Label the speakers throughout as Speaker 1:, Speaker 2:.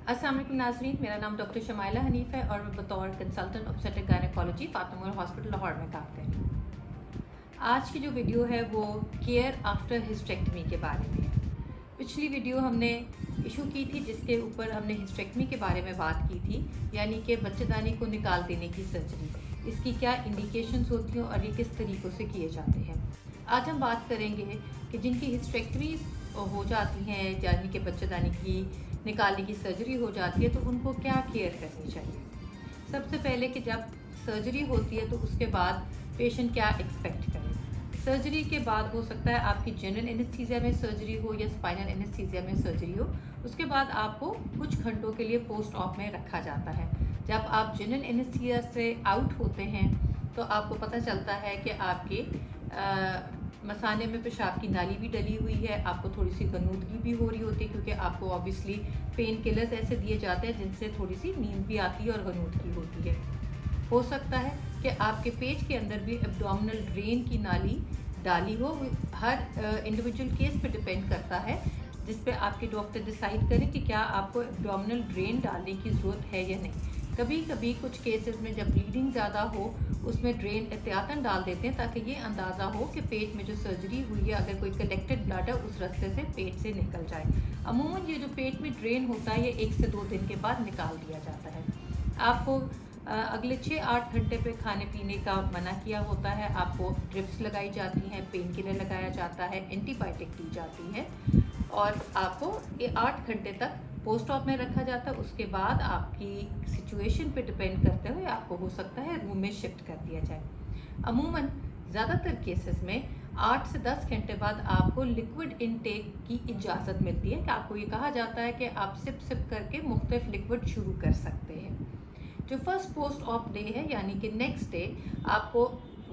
Speaker 1: अस्सलाम वालेकुम नाज़रीन, मेरा नाम डॉक्टर शमाइला हनीफ़ है और मैं बतौर consultant obstetric gynaecology Fatima hospital Lahore में काम कर रही हूँ। आज की जो वीडियो है वो केयर आफ्टर हिस्टेक्टमी के बारे में है। पिछली वीडियो हमने इशू की थी जिसके ऊपर हमने हिस्टेक्टमी के बारे में बात की थी, यानी कि बच्चेदानी को निकाल देने की सर्जरी। इसकी क्या इंडिकेशंस होती हैं और ये किस तरीक़ों से किए जाते हैं। आज हम बात करेंगे कि जिनकी हिस्टेक्टमी हो जाती हैं, यानी कि बच्चेदानी की निकालने की सर्जरी हो जाती है, तो उनको क्या केयर करनी चाहिए। सबसे पहले कि जब सर्जरी होती है तो उसके बाद पेशेंट क्या एक्सपेक्ट करे। सर्जरी के बाद हो सकता है आपकी जनरल एनेस्थीसिया में सर्जरी हो या स्पाइनल एनेस्थीसिया में सर्जरी हो। उसके बाद आपको कुछ घंटों के लिए पोस्ट ऑप में रखा जाता है। जब आप जनरल एनेस्थीसिया से आउट होते हैं तो आपको पता चलता है कि आपके मसाने में पेशाब की नाली भी डली हुई है, आपको थोड़ी सी गनूदगी भी हो रही होती है, क्योंकि आपको ऑब्वियसली पेन किलर्स ऐसे दिए जाते हैं जिनसे थोड़ी सी नींद भी आती है और गनूदगी होती है। हो सकता है कि आपके पेट के अंदर भी एब्डोमिनल ड्रेन की नाली डाली हो। हर इंडिविजुअल केस पे डिपेंड करता है, जिस पे आपके डॉक्टर डिसाइड करें कि क्या आपको एब्डोमिनल ड्रेन डालने की ज़रूरत है या नहीं। कभी कभी कुछ केसेस में जब ब्लीडिंग ज़्यादा हो उसमें ड्रेन एहतियातन डाल देते हैं, ताकि ये अंदाज़ा हो कि पेट में जो सर्जरी हुई है, अगर कोई कलेक्टेड ब्लड है उस रास्ते से पेट से निकल जाए। अमूमन ये जो पेट में ड्रेन होता है ये 1 से 2 दिन के बाद निकाल दिया जाता है। आपको अगले 6-8 घंटे पे खाने पीने का मना किया होता है। आपको ड्रिप्स लगाई जाती हैं, पेन किलर लगाया जाता है, एंटीबायोटिक दी जाती है और आपको 8 घंटे तक पोस्ट ऑप में रखा जाता है। उसके बाद आपकी सिचुएशन पे डिपेंड करते हुए आपको हो सकता है रूम में शिफ्ट कर दिया जाए। अमूमन ज़्यादातर केसेस में 8 से 10 घंटे बाद आपको लिक्विड इनटेक की इजाज़त मिलती है, कि आपको ये कहा जाता है कि आप सिप सिप करके मुख्तलिफ लिक्विड शुरू कर सकते हैं। जो फर्स्ट पोस्ट ऑप डे है, यानी कि नेक्स्ट डे, आपको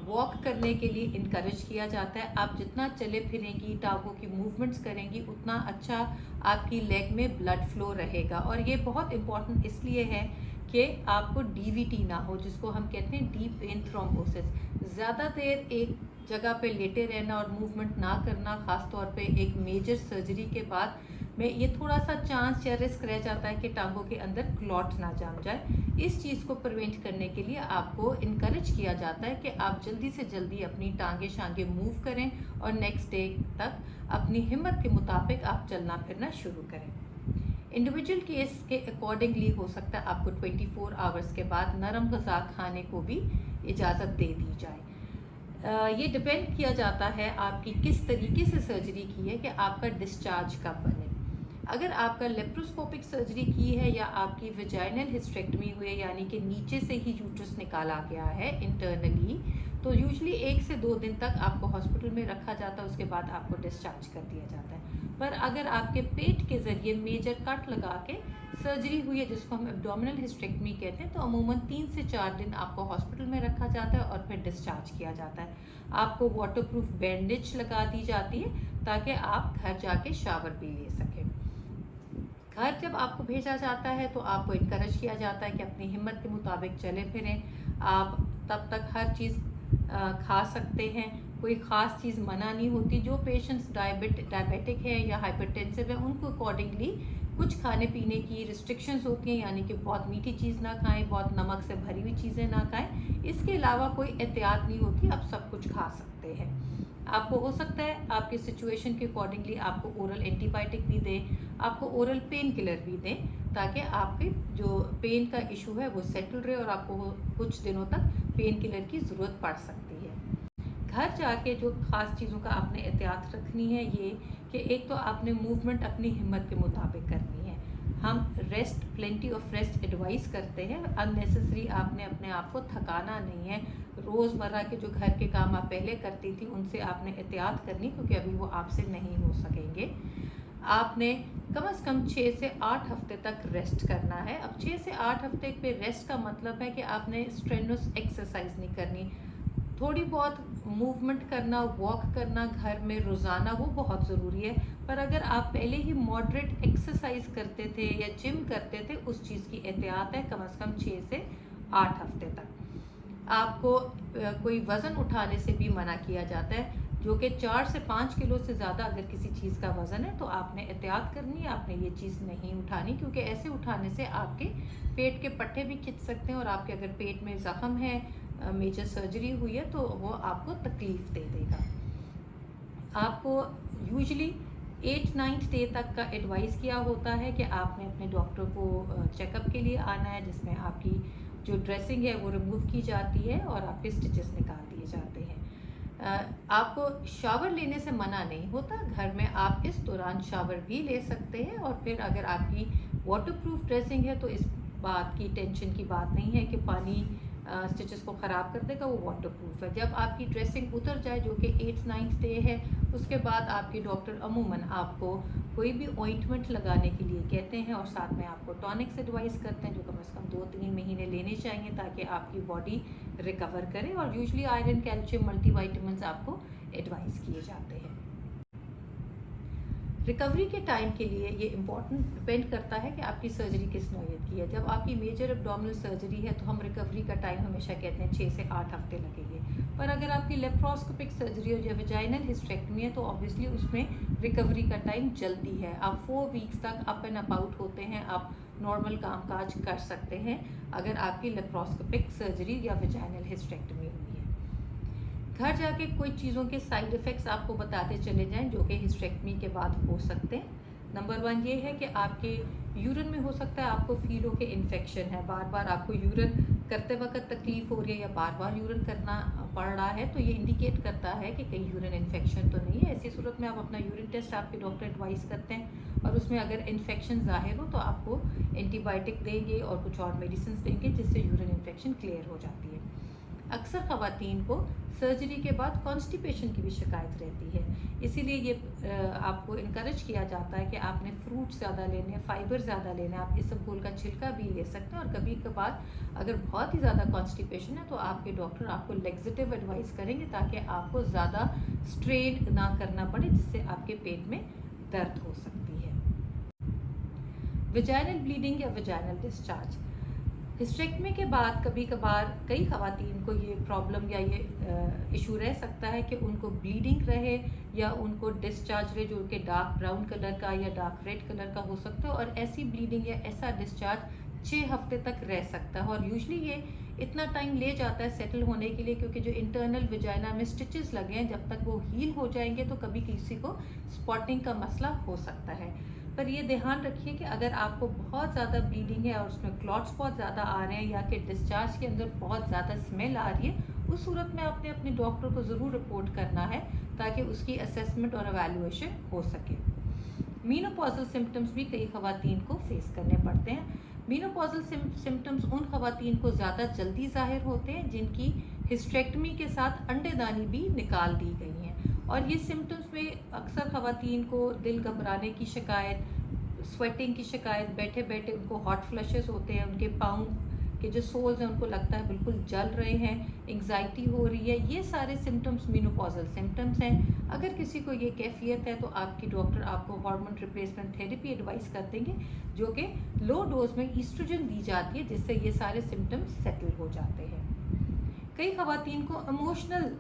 Speaker 1: वॉक करने के लिए इनकरेज किया जाता है। आप जितना चले फिरेंगी, टांगों की मूवमेंट्स करेंगी, उतना अच्छा आपकी लेग में ब्लड फ्लो रहेगा। और ये बहुत इम्पॉर्टेंट इसलिए है कि आपको डीवीटी ना हो, जिसको हम कहते हैं डीप वेन थ्रोम्बोसिस। ज़्यादा देर एक जगह पे लेटे रहना और मूवमेंट ना करना, ख़ास तौर पे एक मेजर सर्जरी के बाद में, ये थोड़ा सा चांस या रिस्क रह जाता है कि टांगों के अंदर क्लॉट ना जम जाए। इस चीज़ को प्रिवेंट करने के लिए आपको इनकरेज किया जाता है कि आप जल्दी से जल्दी अपनी टांगे शांगे मूव करें और नेक्स्ट डे तक अपनी हिम्मत के मुताबिक आप चलना फिरना शुरू करें। इंडिविजुअल केस के अकॉर्डिंगली हो सकता है आपको 24 आवर्स के बाद नरम ग़िज़ा खाने को भी इजाज़त दे दी जाए। ये डिपेंड किया जाता है आपकी किस तरीके से सर्जरी की है कि आपका डिस्चार्ज कब बने। अगर आपका लेप्रोस्कोपिक सर्जरी की है या आपकी वेजाइनल हिस्टेक्टमी हुई है, यानी कि नीचे से ही यूट्रस निकाला गया है इंटरनली, तो यूजुअली 1 से 2 दिन तक आपको हॉस्पिटल में रखा जाता है। उसके बाद आपको डिस्चार्ज कर दिया जाता है। पर अगर आपके पेट के ज़रिए मेजर कट लगा के सर्जरी हुई है, जिसको हम एब्डोमिनल हिस्टेक्टमी कहते हैं, तो अमूमन 3 से 4 दिन आपको हॉस्पिटल में रखा जाता है और फिर डिस्चार्ज किया जाता है। आपको वाटरप्रूफ बैंडेज लगा दी जाती है ताकि आप घर जाके शावर भी ले सकें। घर जब आपको भेजा जाता है तो आपको इनकरेज किया जाता है कि अपनी हिम्मत के मुताबिक चले फिरें। आप तब तक हर चीज़ खा सकते हैं, कोई ख़ास चीज़ मना नहीं होती। जो पेशेंट्स डायबिटिक है या हाइपरटेंसिव है, उनको अकॉर्डिंगली कुछ खाने पीने की रिस्ट्रिक्शंस होती हैं, यानी कि बहुत मीठी चीज़ ना खाएं, बहुत नमक से भरी हुई चीज़ें ना खाएं। इसके अलावा कोई एहतियात नहीं होती, आप सब कुछ खा सकते हैं। आपको हो सकता है आपके सिचुएशन के अकॉर्डिंगली आपको ओरल एंटीबायोटिक भी दें, आपको ओरल पेन किलर भी दें, ताकि आपके जो पेन का इशू है वो सेटल रहे और आपको कुछ दिनों तक पेन किलर की ज़रूरत पड़ सकती है। घर जाके जो ख़ास चीज़ों का आपने एहतियात रखनी है ये कि एक तो आपने मूवमेंट अपनी हिम्मत के मुताबिक करनी है। हम rest, plenty of rest advice करते हैं। अननेसेसरी आपने अपने आप को थकाना नहीं है। रोज़मर्रा के जो घर के काम आप पहले करती थी उनसे आपने एहतियात करनी, क्योंकि अभी वो आपसे नहीं हो सकेंगे। आपने कम से कम 6 से 8 हफ्ते तक रेस्ट करना है। अब 6 से 8 हफ्ते पे रेस्ट का मतलब है कि आपने स्ट्रेनुअस एक्सरसाइज नहीं करनी। थोड़ी बहुत मूवमेंट करना, वॉक करना घर में रोज़ाना, वो बहुत ज़रूरी है। पर अगर आप पहले ही मॉडरेट एक्सरसाइज करते थे या जिम करते थे, उस चीज़ की एहतियात है कम से कम 6 से 8 हफ्ते तक। आपको कोई वज़न उठाने से भी मना किया जाता है। जो कि 4 से 5 किलो से ज़्यादा अगर किसी चीज़ का वज़न है तो आपने एहतियात करनी है, आपने ये चीज़ नहीं उठानी, क्योंकि ऐसे उठाने से आपके पेट के पट्टे भी खिंच सकते हैं और आपके अगर पेट में ज़ख़म है, मेजर सर्जरी हुई है, तो वो आपको तकलीफ़ दे देगा। आपको यूजुअली 8-9 डे तक का एडवाइस किया होता है कि आपने अपने डॉक्टर को चेकअप के लिए आना है, जिसमें आपकी जो ड्रेसिंग है वो रिमूव की जाती है और आपके स्टिचेस निकाल दिए जाते हैं। आपको शावर लेने से मना नहीं होता, घर में आप इस दौरान शावर भी ले सकते हैं, और फिर अगर आपकी वाटरप्रूफ ड्रेसिंग है तो इस बात की टेंशन की बात नहीं है कि पानी स्टिचेस को ख़राब कर देगा, वो वाटरप्रूफ है। जब आपकी ड्रेसिंग उतर जाए, जो कि 8-9 डे है, उसके बाद आपके डॉक्टर अमूमन आपको कोई भी ऑइंटमेंट लगाने के लिए कहते हैं और साथ में आपको टॉनिक्स एडवाइस करते हैं, जो कम से कम 2-3 महीने लेने चाहिए ताकि आपकी बॉडी रिकवर करे, और यूजुअली आयरन, कैल्शियम, मल्टीविटामिन्स आपको एडवाइस किए जाते हैं। रिकवरी के टाइम के लिए ये इम्पॉर्टेंट डिपेंड करता है कि आपकी सर्जरी किस नौयत की है। जब आपकी मेजर एब्डोमिनल सर्जरी है तो हम रिकवरी का टाइम हमेशा कहते हैं 6 से 8 हफ्ते लगेंगे, पर अगर आपकी लेप्रोस्कोपिक सर्जरी और वेजाइनल हिस्टेक्टमी है तो ऑब्वियसली उसमें रिकवरी का टाइम जल्दी है। आप 4 वीक्स तक अप एंड अबाउट होते हैं, आप नॉर्मल कामकाज कर सकते हैं अगर आपकी लेप्रोस्कोपिक सर्जरी या वेजाइनल हिस्टेक्टमी हुई है। घर जाके कोई चीज़ों के साइड इफ़ेक्ट्स आपको बताते चले जाएं जो कि हिस्टेक्टमी के बाद हो सकते हैं। नंबर 1 ये है कि आपके यूरिन में हो सकता है आपको फील हो कि इन्फेक्शन है, बार बार आपको यूरिन करते वक्त तकलीफ़ हो रही है या बार बार यूरिन करना पड़ रहा है, तो ये इंडिकेट करता है कि कहीं यूरिन इन्फेक्शन तो नहीं है। ऐसी सूरत में आप अपना यूरिन टेस्ट आपके डॉक्टर एडवाइस करते हैं और उसमें अगर इन्फेक्शन ज़ाहिर हो तो आपको एंटीबायोटिक देंगे और कुछ और मेडिसिन देंगे जिससे यूरिन इन्फेक्शन क्लियर हो जाती है। अक्सर ख़वातीन को सर्जरी के बाद कॉन्स्टिपेशन की भी शिकायत रहती है, इसीलिए ये आपको इनकरेज किया जाता है कि आपने फ्रूट ज़्यादा लेने, फाइबर ज़्यादा लेने, आप इसबगोल का छिलका भी ले सकते हैं, और कभी कभार अगर बहुत ही ज़्यादा कॉन्स्टिपेशन है तो आपके डॉक्टर आपको लेग्जेटिव एडवाइस करेंगे ताकि आपको ज़्यादा स्ट्रेन ना करना पड़े, जिससे आपके पेट में दर्द हो सकती है। वेजाइनल ब्लीडिंग या वेजाइनल डिस्चार्ज, हिस्टेक्टमी के बाद कभी कभार कई ख़वातीन को ये प्रॉब्लम या ये इशू रह सकता है कि उनको ब्लीडिंग रहे या उनको डिस्चार्ज रहे, जो कि डार्क ब्राउन कलर का या डार्क रेड कलर का हो सकता है, और ऐसी ब्लीडिंग या ऐसा डिस्चार्ज 6 हफ्ते तक रह सकता है, और यूजुअली ये इतना टाइम ले जाता है सेटल होने के लिए क्योंकि जो इंटरनल विजाइना में स्टिचेस लगे हैं जब तक वो हील हो जाएंगे तो कभी किसी को स्पॉटिंग का मसला हो सकता है। पर ये ध्यान रखिए कि अगर आपको बहुत ज़्यादा ब्लीडिंग है और उसमें क्लॉट्स बहुत ज़्यादा आ रहे हैं या कि डिस्चार्ज के अंदर बहुत ज़्यादा स्मेल आ रही है, उस सूरत में आपने अपने डॉक्टर को ज़रूर रिपोर्ट करना है ताकि उसकी असेसमेंट और एवेल्युएशन हो सके। मीनोपॉजल सिम्टम्स भी कई ख़वातीन को फेस करने पड़ते हैं। मीनोपॉजल सिम्टम्स उन ख़वातीन को ज़्यादा जल्दी ज़ाहिर होते हैं जिनकी हिस्टेक्टमी के साथ अंडेदानी भी निकाल दी गई हैं, और ये सिम्टम्स में अक्सर ख़वातीन को दिल घबराने की शिकायत, स्वेटिंग की शिकायत, बैठे बैठे उनको हॉट फ्लशेस होते हैं, उनके पाँव के जो सोल्स हैं उनको लगता है बिल्कुल जल रहे हैं, एंग्जाइटी हो रही है, ये सारे सिम्टम्स मीनोपॉजल सिम्टम्स हैं। अगर किसी को ये कैफियत है तो आपकी डॉक्टर आपको हार्मोन रिप्लेसमेंट थेरेपी एडवाइस कर देंगे, जो कि लो डोज में ईस्ट्रोजन दी जाती है, जिससे ये सारे सिम्टम्स सेटल हो जाते हैं। कई ख़वातीन को इमोशनल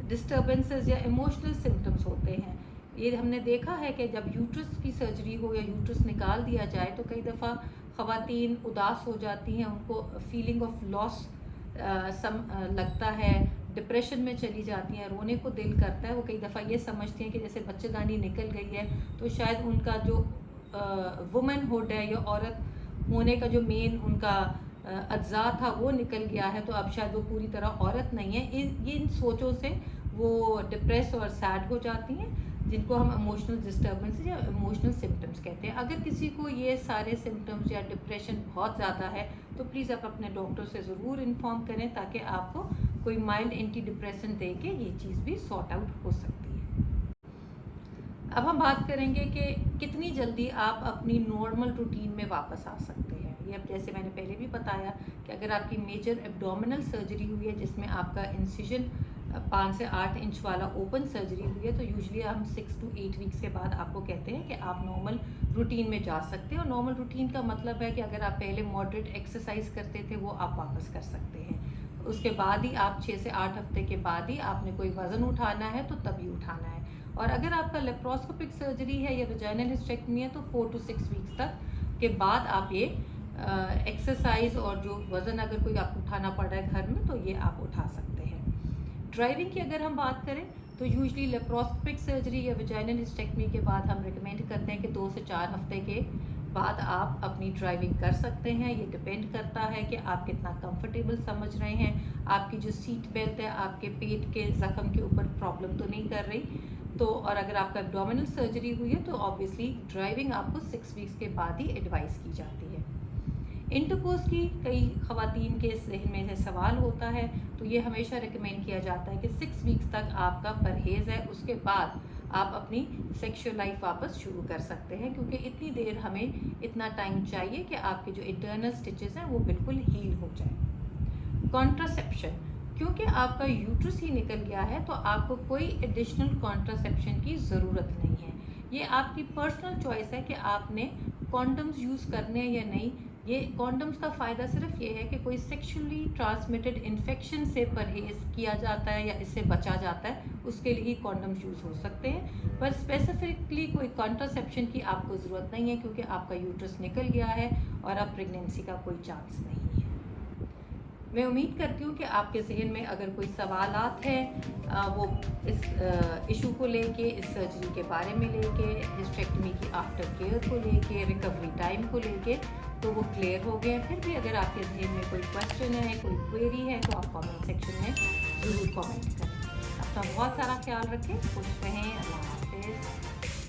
Speaker 1: डिस्टर्बेंसेस या इमोशनल सिम्टम्स होते हैं। ये हमने देखा है कि जब यूट्रस की सर्जरी हो या यूट्रस निकाल दिया जाए तो कई दफ़ा ख़वातीन उदास हो जाती हैं, उनको फीलिंग ऑफ लॉस लगता है, डिप्रेशन में चली जाती हैं, रोने को दिल करता है। वो कई दफ़ा ये समझती हैं कि जैसे बच्चेदानी निकल गई है तो शायद उनका जो वुमेनहुड है या औरत होने का जो मेन उनका अज्जा था वो निकल गया है, तो अब शायद वो पूरी तरह औरत नहीं है। इन सोचों से वो डिप्रेस और सैड हो जाती हैं, जिनको हम इमोशनल डिस्टर्बेंसेस या इमोशनल सिम्टम्स कहते हैं। अगर किसी को ये सारे सिम्टम्स या डिप्रेशन बहुत ज़्यादा है तो प्लीज़ आप अपने डॉक्टर से ज़रूर इन्फॉर्म करें ताकि आपको कोई माइल्ड एंटी डिप्रेशन दे के ये चीज़ भी सॉर्ट आउट हो सकती है। अब हम बात करेंगे कि कितनी जल्दी आप अपनी नॉर्मल रूटीन में वापस आ सकते हैं। ये अब जैसे मैंने पहले भी बताया कि अगर आपकी मेजर एब्डोमिनल सर्जरी हुई है जिसमें आपका इंसिजन 5 से 8 इंच वाला ओपन सर्जरी हुई है, तो यूजुअली हम 6 to 8 वीक्स के बाद आपको कहते हैं कि आप नॉर्मल रूटीन में जा सकते हैं। और नॉर्मल रूटीन का मतलब है कि अगर आप पहले मॉडरेट एक्सरसाइज करते थे वो आप वापस कर सकते हैं। उसके बाद ही आप 6 से 8 हफ्ते के बाद ही आपने कोई वज़न उठाना है तो तभी उठाना है। और अगर आपका लेप्रोस्कोपिक सर्जरी है या वजाइनल हिस्टेक्टमी है तो 4 to 6 वीक्स तक के बाद आप ये एक्सरसाइज और जो वज़न अगर कोई आपको उठाना पड़ रहा है घर में तो ये आप उठा सकते हैं। ड्राइविंग की अगर हम बात करें तो यूजली लेप्रोस्कोपिक सर्जरी या वजाइनल हिस्टेक्टमी के बाद हम रिकमेंड करते हैं कि 2 से 4 हफ्ते के बाद आप अपनी ड्राइविंग कर सकते हैं। ये डिपेंड करता है कि आप कितना कंफर्टेबल समझ रहे हैं, आपकी जो सीट बेल्ट है आपके पेट के ज़ख्म के ऊपर प्रॉब्लम तो नहीं कर रही। तो और अगर आपका एब्डोमिनल सर्जरी हुई है तो ऑब्वियसली ड्राइविंग आपको 6 वीक्स के बाद ही एडवाइस की जाती है। इंटरकोर्स की कई ख़वातीन के जहन में से सवाल होता है तो ये हमेशा रिकमेंड किया जाता है कि 6 वीक्स तक आपका परहेज़ है, उसके बाद आप अपनी सेक्सुअल लाइफ वापस शुरू कर सकते हैं, क्योंकि इतनी देर हमें इतना टाइम चाहिए कि आपके जो इंटरनल स्टिचेस हैं वो बिल्कुल हील हो जाए। कॉन्ट्रासेप्शन, क्योंकि आपका यूट्रस ही निकल गया है तो आपको कोई एडिशनल कॉन्ट्रासेप्शन की ज़रूरत नहीं है। ये आपकी पर्सनल चॉइस है कि आपने कॉन्डम्स यूज़ करने हैं या नहीं। ये कॉन्डम्स का फ़ायदा सिर्फ ये है कि कोई सेक्शुअली ट्रांसमिटेड इन्फेक्शन से परहेज़ किया जाता है या इससे बचा जाता है, उसके लिए ही कॉन्डम्स यूज़ हो सकते हैं। पर स्पेसिफिकली कोई कॉन्ट्रासेप्शन की आपको ज़रूरत नहीं है, क्योंकि आपका यूट्रस निकल गया है और अब प्रेगनेंसी का कोई चांस नहीं है। मैं उम्मीद करती हूँ कि आपके जहन में अगर कोई सवालात हैं वो इस इशू को लेके, इस सर्जरी के बारे में लेके, हिस्टेक्टमी की आफ्टर केयर को लेके, रिकवरी टाइम को लेके, तो वो क्लियर हो गए हैं। फिर भी अगर आपके जहन में कोई क्वेश्चन है, कोई क्वेरी है तो आप कमेंट सेक्शन में ज़रूर कमेंट करें। अपना बहुत सारा ख्याल रखें, खुश रहें। अल्लाह हाफिज़।